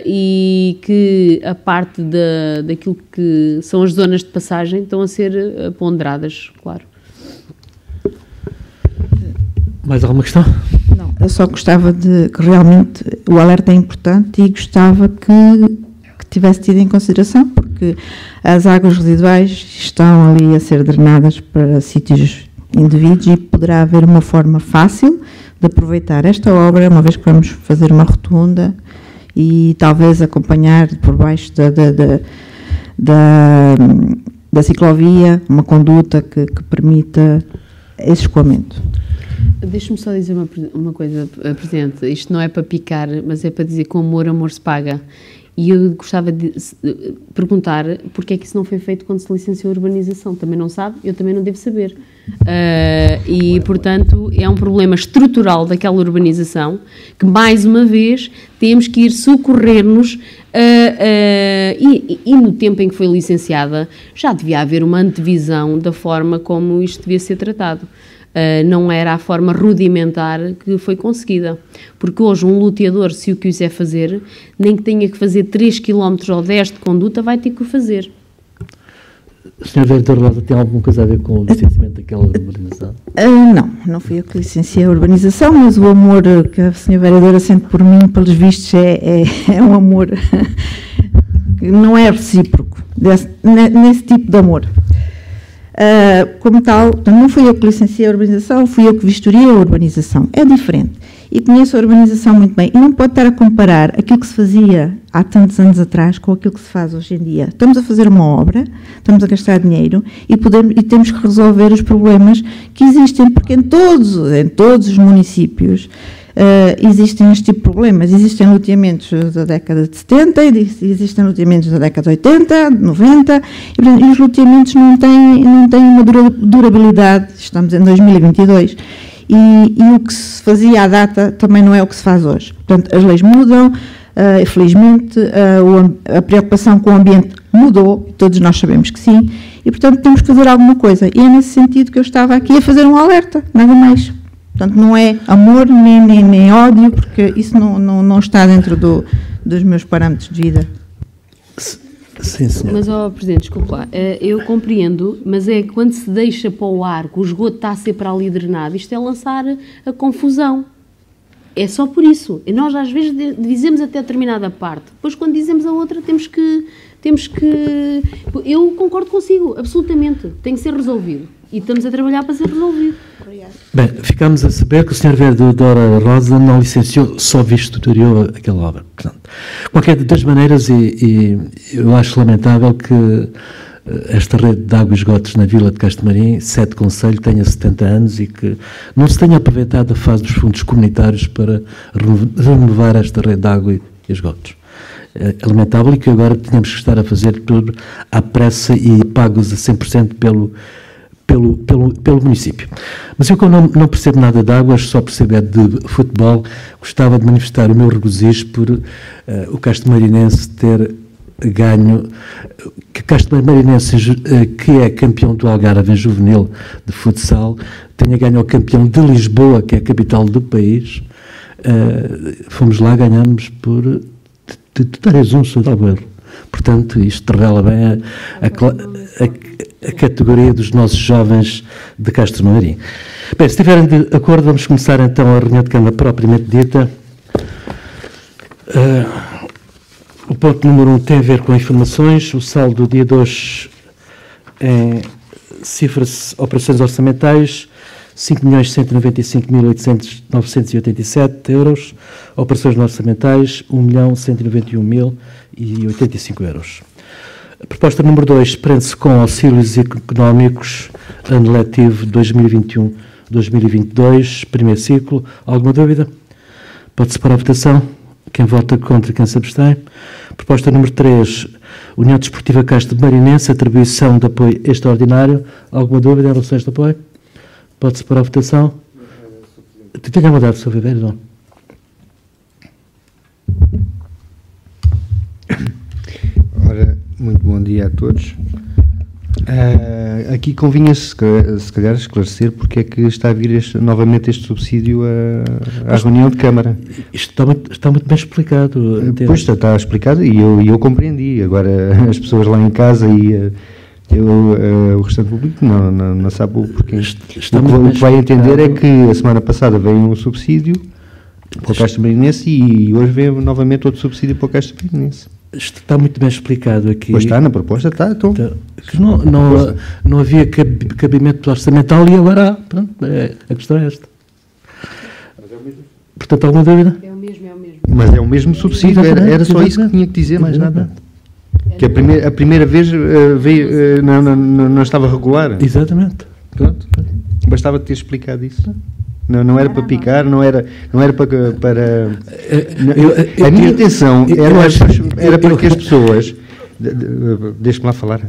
e que a parte daquilo que são as zonas de passagem estão a ser ponderadas, claro. Mais alguma questão? Não, eu só gostava que realmente o alerta é importante e gostava que tivesse tido em consideração, porque as águas residuais estão ali a ser drenadas para sítios indevidos e poderá haver uma forma fácil de aproveitar esta obra, uma vez que vamos fazer uma rotunda e talvez acompanhar por baixo da ciclovia uma conduta que permita esse escoamento. Deixe-me só dizer uma coisa, Presidente, isto não é para picar, mas é para dizer que com amor se paga. E eu gostava de perguntar porque é que isso não foi feito quando se licenciou a urbanização. Também não sabe, eu também não devo saber. E, portanto, é um problema estrutural daquela urbanização que, mais uma vez, temos que ir socorrer-nos E no tempo em que foi licenciada, já devia haver uma antevisão da forma como isto devia ser tratado. Não era a forma rudimentar que foi conseguida. Porque hoje um loteador, se o quiser fazer, nem que tenha que fazer 3 km ou 10 de conduta, vai ter que o fazer. O Sr. Vereador Rosa tem alguma coisa a ver com o licenciamento daquela urbanização? Não fui eu que licenciei a urbanização, mas o amor que a Sra. Vereadora sente por mim, pelos vistos, é um amor que não é recíproco, nesse tipo de amor. Como tal, não fui eu que licenciei a urbanização, fui eu que vistoriei a urbanização. É diferente. E conheço a urbanização muito bem. E não pode estar a comparar aquilo que se fazia há tantos anos atrás com aquilo que se faz hoje em dia. Estamos a fazer uma obra, estamos a gastar dinheiro e temos que resolver os problemas que existem, porque em todos os municípios existem este tipo de problemas. Existem loteamentos da década de 70, existem loteamentos da década de 80, de 90, e os loteamentos não têm uma durabilidade. Estamos em 2022. E o que se fazia à data também não é o que se faz hoje. Portanto, as leis mudam, felizmente, a preocupação com o ambiente mudou, todos nós sabemos que sim, e, portanto, temos que fazer alguma coisa. E é nesse sentido que eu estava aqui a fazer um alerta, nada mais. Portanto, não é amor nem ódio, porque isso não está dentro dos meus parâmetros de vida. Sim, senhor. Mas, Presidente, desculpe lá, eu compreendo, mas é quando se deixa para o ar que o esgoto está a ser para ali drenado, isto é lançar a confusão. É só por isso. E nós, às vezes, dizemos até determinada parte, depois, quando dizemos a outra, temos que... Eu concordo consigo, absolutamente. Tem que ser resolvido. E estamos a trabalhar para ser resolvido. Bem, ficamos a saber que o Sr. Vereador Rosa não licenciou, só vistoriou aquela obra. Portanto, qualquer das maneiras, e eu acho lamentável que esta rede de água e esgotos na Vila de Castro-Marim, sede concelho, tenha 70 anos e que não se tenha aproveitado a fase dos fundos comunitários para renovar esta rede de água e esgotos. É lamentável e que agora tenhamos que estar a fazer tudo à pressa e pagos a 100% pelo município. Mas eu, como não percebo nada de águas, só percebo é de futebol, gostava de manifestar o meu regozijo por o Castro-Marinense ter ganho, que Castro-Marinense, que é campeão do Algarve em juvenil de futsal, tenha ganho ao campeão de Lisboa, que é a capital do país. Fomos lá, ganhamos por 3-1, salvo erro. Portanto, isto revela bem a categoria dos nossos jovens de Castro-Marim. Bem, se estiverem de acordo, vamos começar então a reunião de Câmara propriamente dita. O ponto número 1 tem a ver com informações. O saldo do dia 2 em cifras operações orçamentais, 5.195.987 euros. Operações orçamentais, 1.191.085 euros. A proposta número 2 prende-se com auxílios económicos ano letivo 2021-2022, primeiro ciclo. Alguma dúvida? Pode-se para a votação. Quem vota contra, quem se abstém. Proposta número 3, União Desportiva Castro-Marinense, atribuição de apoio extraordinário. Alguma dúvida em relação a este apoio? Pode-se para a votação. Tenha a mandado, Sr. Vereador. Ora, muito bom dia a todos. Aqui convinha se calhar esclarecer porque é que está a vir novamente este subsídio à reunião de Câmara. Isto está muito bem explicado. Pois está explicado e eu compreendi. Agora as pessoas lá em casa e o restante público não sabe o porquê. O que vai entender é que a semana passada veio um subsídio para o Castro-Marinense e hoje vem novamente outro subsídio para o Castro-Marinense. Isto está muito bem explicado aqui. Pois está, na proposta está. Então. Que não havia cabimento orçamental e agora há. Pronto, a questão é esta. Portanto, alguma dúvida? É o mesmo. Mas é o mesmo subsídio, era só isso que tinha que dizer, mais nada. Que a primeira vez veio, não estava regular. Exatamente. Pronto. Bastava ter explicado isso. Não era para picar, não era para a minha intenção era para que as pessoas... Deixe-me lá falar.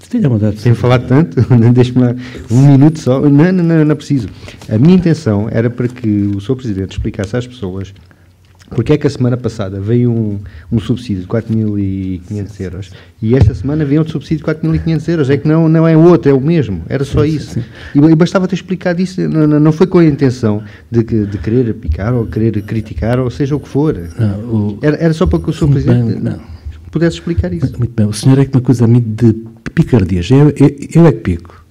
Tenho falado tanto, deixe-me lá um minuto só. Não preciso. A minha intenção era para que o Sr. Presidente explicasse às pessoas Porque é que a semana passada veio um subsídio de 4.500 euros e esta semana veio outro subsídio de 4.500 euros? É que não é outro, é o mesmo. Era só isso. E bastava ter explicado isso. Não foi com a intenção de querer picar ou querer criticar, ou seja o que for. Era só para que o Sr. Presidente pudesse explicar isso. Muito bem. O senhor é que me acusa a mim de picardias. Eu é que pico.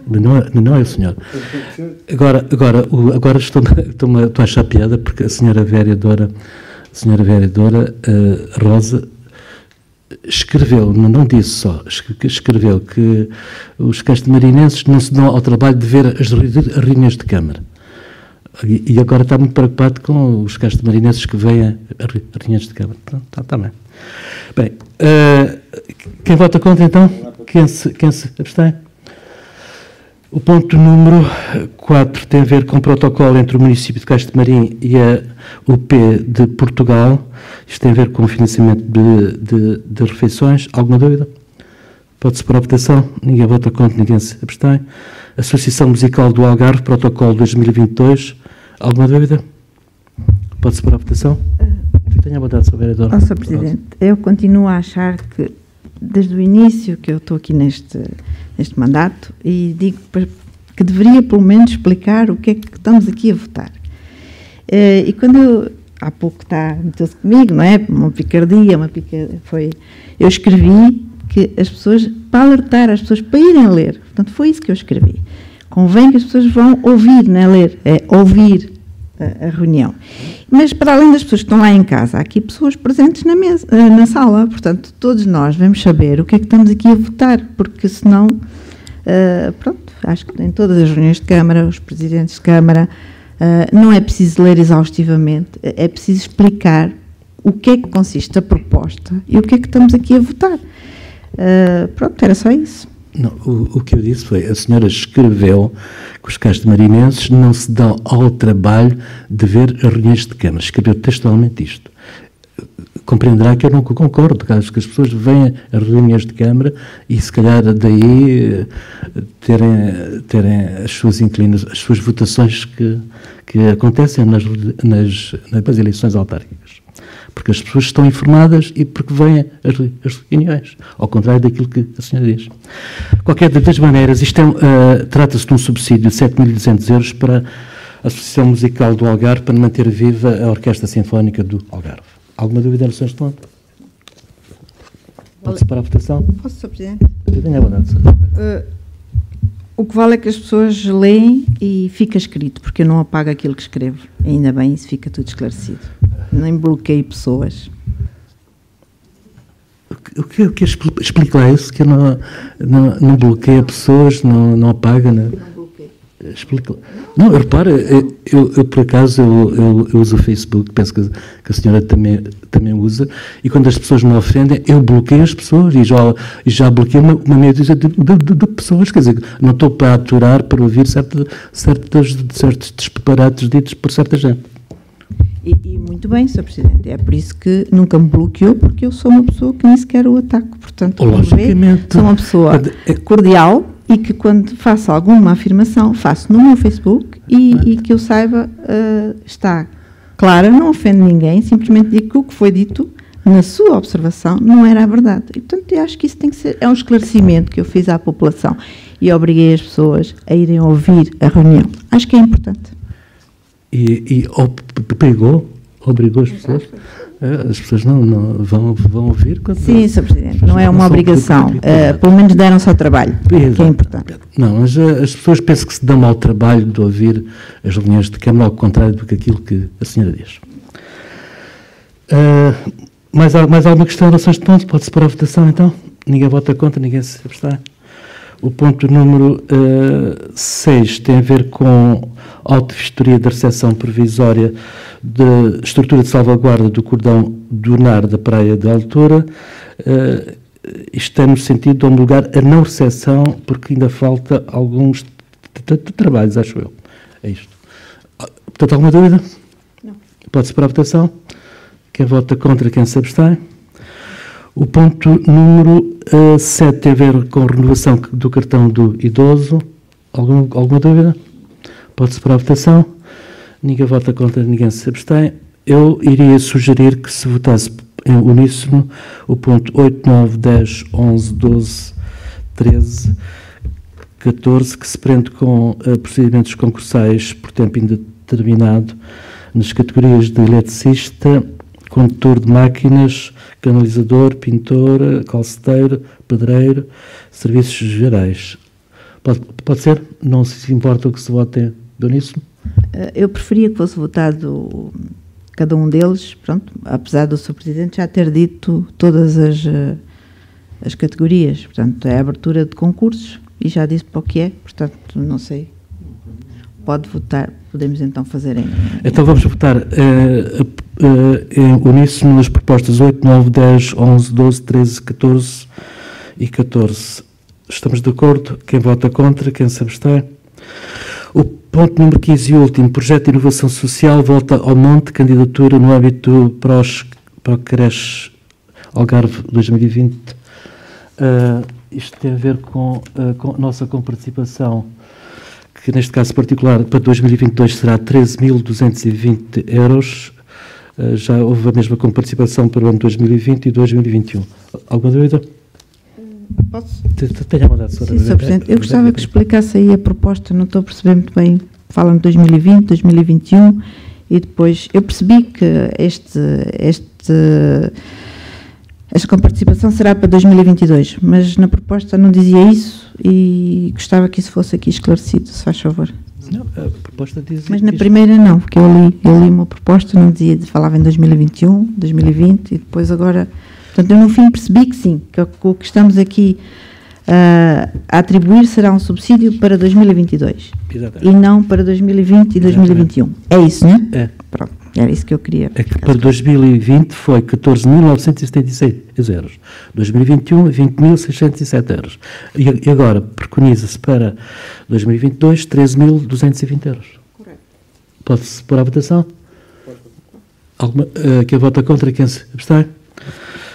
Não é o senhor. Agora estou a achar piada porque a senhora vereadora Rosa escreveu, não disse só, escreveu que os castemarinenses não se dão ao trabalho de ver as reuniões de Câmara. E agora está muito preocupado com os castemarinenses que veem as reuniões de Câmara. Está bem. Bem, quem vota contra, então? Quem se abstém? O ponto número 4 tem a ver com o protocolo entre o município de Castemarim e a UP de Portugal. Isto tem a ver com o financiamento de refeições. Alguma dúvida? Pode-se pôr a votação. Ninguém vota contra, ninguém se abstém. Associação Musical do Algarve, protocolo 2022. Alguma dúvida? Pode-se pôr a votação. Tenha a vontade, Sr. Vereador. Sr. Presidente, eu continuo a achar que, desde o início que eu estou aqui neste mandato, e digo que deveria pelo menos explicar o que é que estamos aqui a votar. E quando há pouco meteu-se comigo, não é? Uma picardia, eu escrevi que as pessoas, para alertar as pessoas para irem ler, portanto foi isso que eu escrevi. Convém que as pessoas vão ouvir, não é ler, é ouvir a reunião. Mas, para além das pessoas que estão lá em casa, há aqui pessoas presentes na sala, portanto, todos nós vamos saber o que é que estamos aqui a votar, porque senão, acho que em todas as reuniões de Câmara, os presidentes de Câmara, não é preciso ler exaustivamente, é preciso explicar o que é que consiste a proposta e o que é que estamos aqui a votar. Era só isso. Não, o que eu disse foi, a senhora escreveu que os castemarinenses não se dão ao trabalho de ver as reuniões de Câmara. Escreveu textualmente isto. Compreenderá que eu não concordo, caso que as pessoas venham às reuniões de Câmara e se calhar daí terem as suas inclinações, as suas votações que acontecem nas eleições autárquicas. Porque as pessoas estão informadas e porque vêm as reuniões, ao contrário daquilo que a senhora diz. Qualquer das maneiras, isto trata-se de um subsídio de 7.200 euros para a Associação Musical do Algarve para manter viva a Orquestra Sinfónica do Algarve. Alguma dúvida em relação a este ponto? Pode-se para a votação? Posso, Sr. Presidente? Eu tenho a vontade, Sr. O que vale é que as pessoas leem e fica escrito, porque eu não apago aquilo que escrevo. Ainda bem, isso fica tudo esclarecido. Nem bloqueio pessoas. O que explica lá isso? Que eu não bloqueia pessoas, não apaga? Não bloqueio. Explica. Não, repara, eu por acaso eu uso o Facebook, penso que a senhora também usa, e quando as pessoas me ofendem, eu bloqueio as pessoas e já bloqueei uma meia dúzia de pessoas, quer dizer, não estou para aturar, para ouvir certos disparates ditos por certa gente. E muito bem, Sr. Presidente, é por isso que nunca me bloqueou, porque eu sou uma pessoa que nem sequer o ataco, portanto, logicamente, sou uma pessoa cordial e que quando faço alguma afirmação, faço no meu Facebook e que eu saiba, está clara, não ofende ninguém, simplesmente digo que o que foi dito na sua observação não era a verdade. E, portanto, eu acho que isso tem que ser, é um esclarecimento que eu fiz à população e obriguei as pessoas a irem ouvir a reunião. Acho que é importante. E obrigou as pessoas? As pessoas não vão ouvir? Sim, Sr. Presidente, não é uma obrigação. Pelo menos deram-se ao trabalho, que é importante. Não, mas as pessoas pensam que se dão ao trabalho de ouvir as reuniões de Câmara, ao contrário do que aquilo que a senhora diz. Mais alguma questão em relação a este ponto? Pode-se pôr a votação, então? Ninguém vota contra, ninguém se abstém. O ponto número 6 tem a ver com auto-vistoria da recepção provisória da estrutura de salvaguarda do cordão dunar da Praia da Altura. Isto é no sentido de homologar a não recepção, porque ainda falta alguns trabalhos, acho eu. É isto. Portanto, alguma dúvida? Não. Pode-se para a votação? Quem vota contra, quem se abstém? O ponto número 7 tem a ver com a renovação do cartão do idoso. Alguma dúvida? Pode-se para a votação. Ninguém vota contra, ninguém se abstém. eu iria sugerir que se votasse em uníssono o ponto 8, 9, 10, 11, 12, 13, 14, que se prende com procedimentos concursais por tempo indeterminado nas categorias de eletricista, condutor de máquinas, canalizador, pintor, calceteiro, pedreiro, serviços gerais. Pode ser? Não se importa que se vote de uníssono? Eu preferia que fosse votado cada um deles, pronto, apesar do Sr. Presidente já ter dito todas as categorias. Portanto, é a abertura de concursos e já disse para o que é, portanto, não sei. Pode votar, podemos então fazer em... Então vamos votar em uníssono nas propostas 8, 9, 10, 11, 12, 13, 14 e 14. Estamos de acordo? Quem vota contra? Quem se abstém? O ponto número 15 e último, projeto de inovação social, volta ao monte, candidatura no âmbito para o CRES Algarve 2020. Isto tem a ver com a nossa comparticipação, que neste caso particular para 2022 será 13.220 euros. Já houve a mesma comparticipação para o ano 2020 e 2021. Alguma dúvida? Posso? Tenha mandado, senhora. Sim, Sr. Presidente. Eu gostava que explicasse aí a proposta, não estou a perceber muito bem. Falam de 2020, 2021 e depois eu percebi que esta comparticipação será para 2022, mas na proposta não dizia isso e gostava que isso fosse aqui esclarecido, se faz favor. Não, a proposta diz... Mas na primeira não, porque eu li uma proposta, não dizia, falava em 2021, 2020 e depois agora... Portanto, eu no fim percebi que sim, que o que estamos aqui a atribuir será um subsídio para 2022. Exatamente. E não para 2020 e 2021. Exatamente. É isso, não é? É. Pronto, era isso que eu queria. É que para 2020 foi 14.976 euros. 2021, 20.607 euros. E agora, preconiza-se para 2022, 13.220 euros. Correto. Pode-se pôr à votação? Quem vota contra, quem se abstém?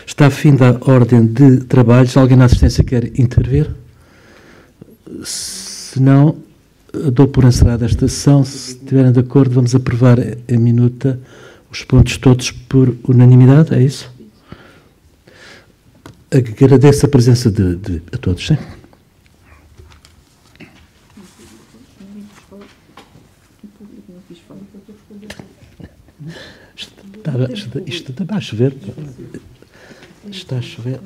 Está fim da ordem de trabalhos. Alguém na assistência quer intervir? Se não, dou por encerrada esta sessão. Se estiverem de acordo, vamos aprovar em minuta os pontos todos por unanimidade. É isso? Agradeço a presença de a todos. Sim? Isto está a chover. Está a chover.